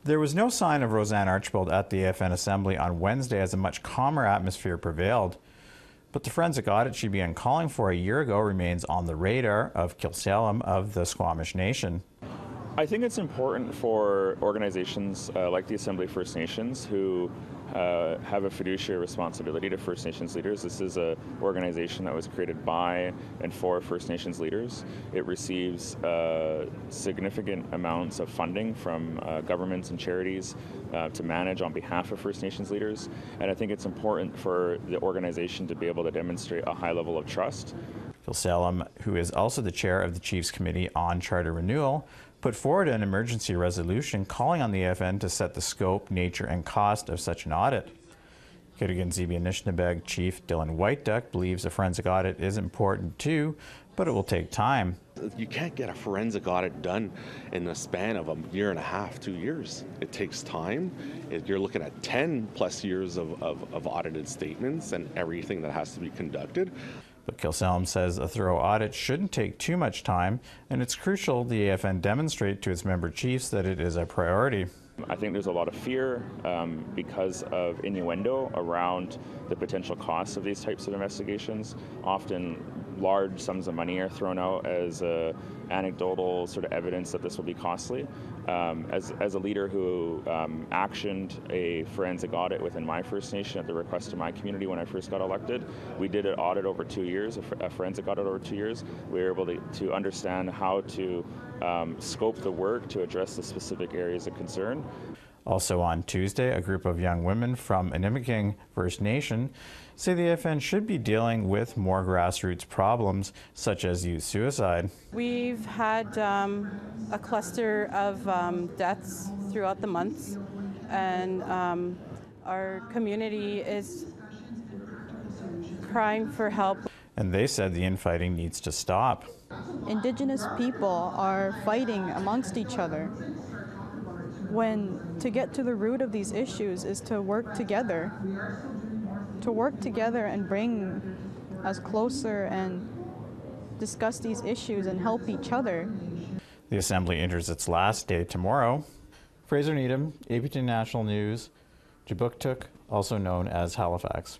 There was no sign of RoseAnne Archibald at the AFN Assembly on Wednesday as a much calmer atmosphere prevailed. But the forensic audit she began calling for a year ago remains on the radar of Khelsilem of the Squamish Nation. I think it's important for organizations like the Assembly First Nations who have a fiduciary responsibility to First Nations leaders. This is an organization that was created by and for First Nations leaders. It receives significant amounts of funding from governments and charities to manage on behalf of First Nations leaders. And I think it's important for the organization to be able to demonstrate a high level of trust. Khelsilem, who is also the chair of the Chiefs Committee on Charter Renewal, put forward an emergency resolution calling on the AFN to set the scope, nature, and cost of such an audit. Kitugan-Zibi-Anishinabeg Chief Dylan Whiteduck believes a forensic audit is important too, but it will take time. You can't get a forensic audit done in the span of a year and a half, 2 years. It takes time. You're looking at 10 plus years of audited statements and everything that has to be conducted. But Khelsilem says a thorough audit shouldn't take too much time, and it's crucial the AFN demonstrate to its member chiefs that it is a priority. I think there's a lot of fear because of innuendo around the potential costs of these types of investigations. Often large sums of money are thrown out as anecdotal sort of evidence that this will be costly. As a leader who actioned a forensic audit within my First Nation at the request of my community when I first got elected, we did an audit over 2 years, a forensic audit over 2 years. We were able to understand how to scope the work to address the specific areas of concern. Also on Tuesday, a group of young women from Nipmuc First Nation say the AFN should be dealing with more grassroots problems, such as youth suicide. We've had a cluster of deaths throughout the months, and our community is crying for help. And they said the infighting needs to stop. Indigenous people are fighting amongst each other, when to get to the root of these issues is to work together and bring us closer and discuss these issues and help each other. The Assembly enters its last day tomorrow. Fraser Needham, APTN National News, Jabuktuk, also known as Halifax.